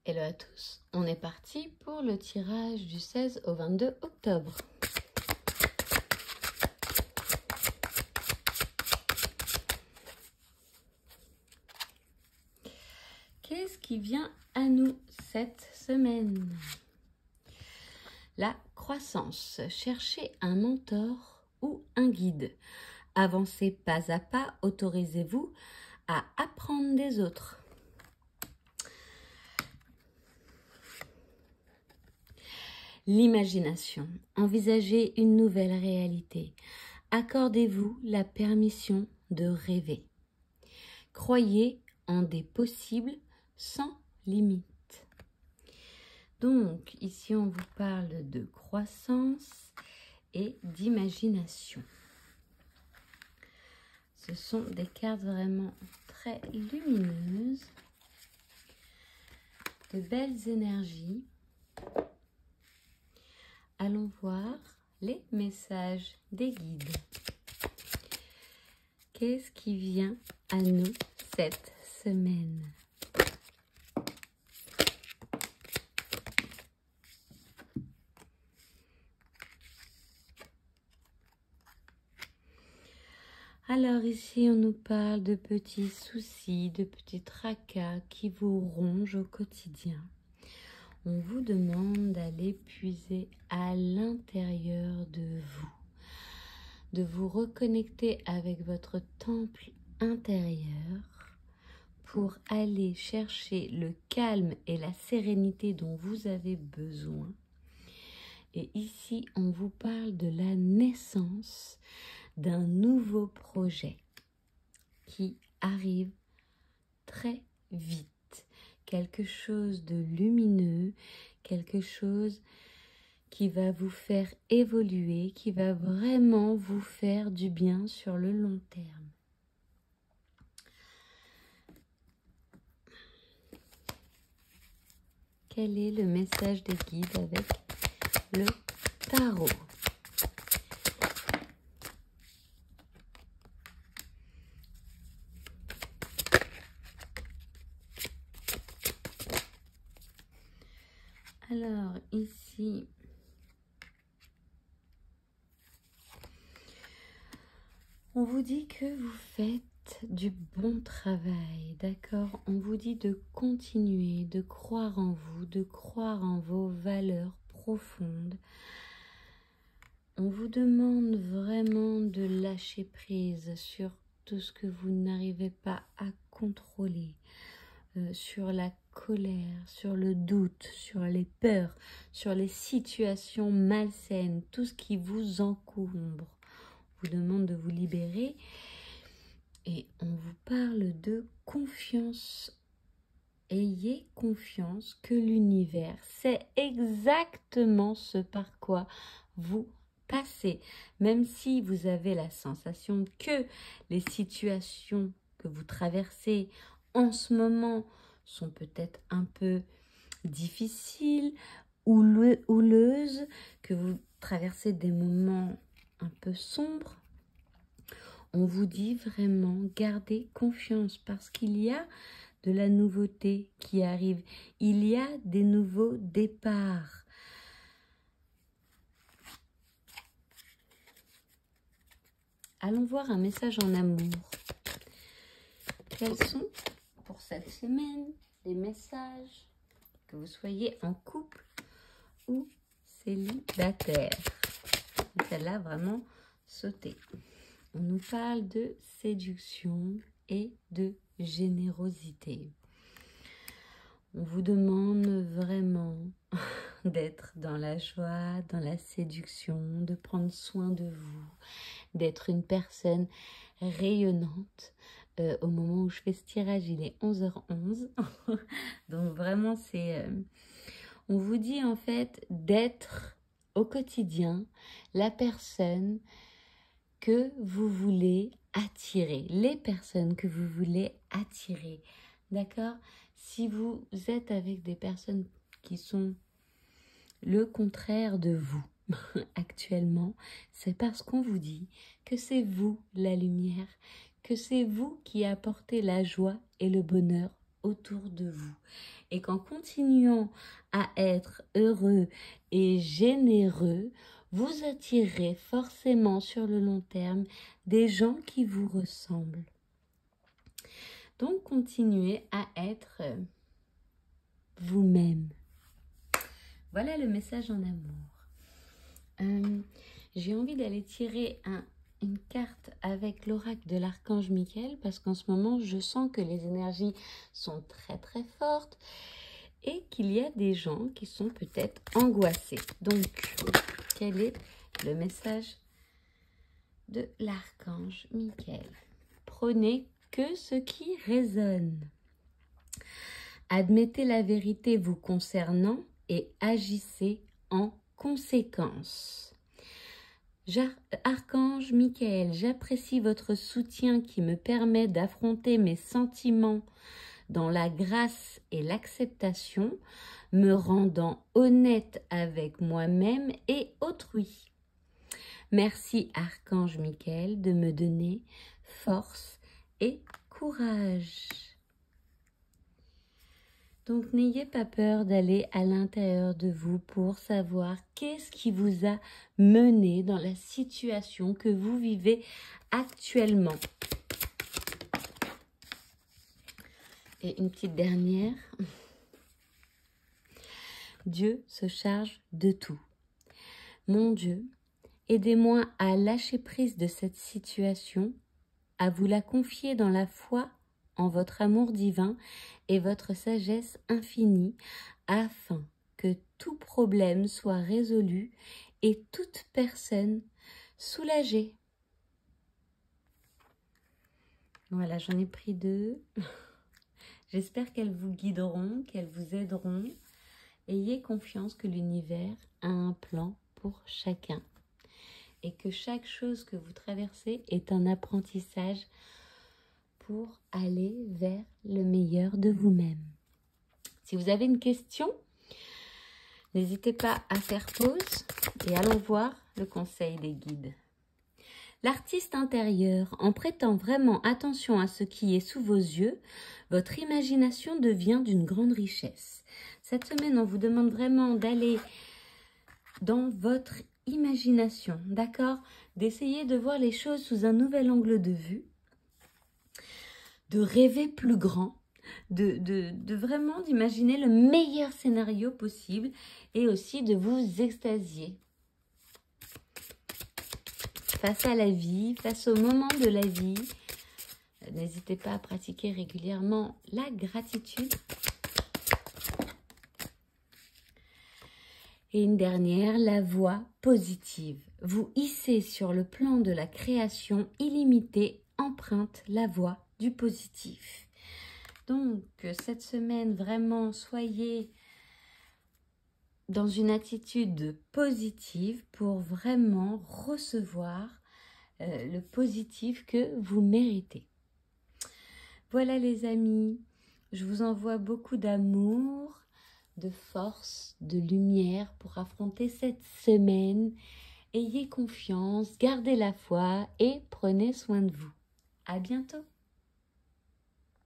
Hello à tous, on est parti pour le tirage du 16 au 22 octobre. Qu'est-ce qui vient à nous cette semaine? La croissance. Cherchez un mentor ou un guide. Avancez pas à pas, autorisez-vous à apprendre des autres. L'imagination. Envisagez une nouvelle réalité. Accordez-vous la permission de rêver. Croyez en des possibles sans limite. Donc, ici, on vous parle de croissance et d'imagination. Ce sont des cartes vraiment très lumineuses, de belles énergies. Allons voir les messages des guides. Qu'est-ce qui vient à nous cette semaine? Alors ici, on nous parle de petits soucis, de petits tracas qui vous rongent au quotidien. On vous demande d'aller puiser à l'intérieur de vous reconnecter avec votre temple intérieur pour aller chercher le calme et la sérénité dont vous avez besoin. Et ici, on vous parle de la naissance d'un nouveau projet qui arrive très vite. Quelque chose de lumineux, quelque chose qui va vous faire évoluer, qui va vraiment vous faire du bien sur le long terme. Quel est le message des guides avec le tarot? Alors, ici, on vous dit que vous faites du bon travail, d'accord? On vous dit de continuer, de croire en vous, de croire en vos valeurs profondes. On vous demande vraiment de lâcher prise sur tout ce que vous n'arrivez pas à contrôler. Sur la colère, sur le doute, sur les peurs, sur les situations malsaines, tout ce qui vous encombre. On vous demande de vous libérer et on vous parle de confiance. Ayez confiance que l'univers sait exactement ce par quoi vous passez. Même si vous avez la sensation que les situations que vous traversez en ce moment sont peut-être un peu difficiles, houleuses, que vous traversez des moments un peu sombres, on vous dit vraiment gardez confiance parce qu'il y a de la nouveauté qui arrive. Il y a des nouveaux départs. Allons voir un message en amour. Quels sont pour cette semaine les messages, que vous soyez en couple ou célibataire? Celle-là vraiment sautée. On nous parle de séduction et de générosité. On vous demande vraiment d'être dans la joie, dans la séduction, de prendre soin de vous, d'être une personne rayonnante. Au moment où je fais ce tirage, il est 11h11. Donc vraiment, on vous dit en fait d'être au quotidien la personne que vous voulez attirer, les personnes que vous voulez attirer, d'accord? Si vous êtes avec des personnes qui sont le contraire de vous actuellement, c'est parce qu'on vous dit que c'est vous la lumière, que c'est vous qui apportez la joie et le bonheur autour de vous. Et qu'en continuant à être heureux et généreux, vous attirez forcément sur le long terme des gens qui vous ressemblent. Donc, continuez à être vous-même. Voilà le message en amour. J'ai envie d'aller tirer une carte avec l'oracle de l'archange Michael parce qu'en ce moment, je sens que les énergies sont très très fortes et qu'il y a des gens qui sont peut-être angoissés. Donc, quel est le message de l'archange Michael? Prenez que ce qui résonne. Admettez la vérité vous concernant et agissez en conséquence. Archange Michael, j'apprécie votre soutien qui me permet d'affronter mes sentiments dans la grâce et l'acceptation, me rendant honnête avec moi-même et autrui. Merci Archange Michael de me donner force et courage. Donc n'ayez pas peur d'aller à l'intérieur de vous pour savoir qu'est-ce qui vous a mené dans la situation que vous vivez actuellement. Et une petite dernière. Dieu se charge de tout. Mon Dieu, aidez-moi à lâcher prise de cette situation, à vous la confier dans la foi en votre amour divin et votre sagesse infinie, afin que tout problème soit résolu et toute personne soulagée. Voilà, j'en ai pris 2. J'espère qu'elles vous guideront, qu'elles vous aideront. Ayez confiance que l'univers a un plan pour chacun et que chaque chose que vous traversez est un apprentissage pour aller vers le meilleur de vous-même. Si vous avez une question, n'hésitez pas à faire pause et allons voir le conseil des guides. L'artiste intérieur, en prêtant vraiment attention à ce qui est sous vos yeux, votre imagination devient d'une grande richesse. Cette semaine, on vous demande vraiment d'aller dans votre imagination, d'accord? D'essayer de voir les choses sous un nouvel angle de vue, de rêver plus grand, de vraiment d'imaginer le meilleur scénario possible et aussi de vous extasier face à la vie, face au moment de la vie. N'hésitez pas à pratiquer régulièrement la gratitude. Et une dernière, la voix positive. Vous hissez sur le plan de la création illimitée, emprunte la voix du positif. Donc, cette semaine, vraiment, soyez dans une attitude positive pour vraiment recevoir le positif que vous méritez. Voilà les amis, je vous envoie beaucoup d'amour, de force, de lumière pour affronter cette semaine. Ayez confiance, gardez la foi et prenez soin de vous. À bientôt.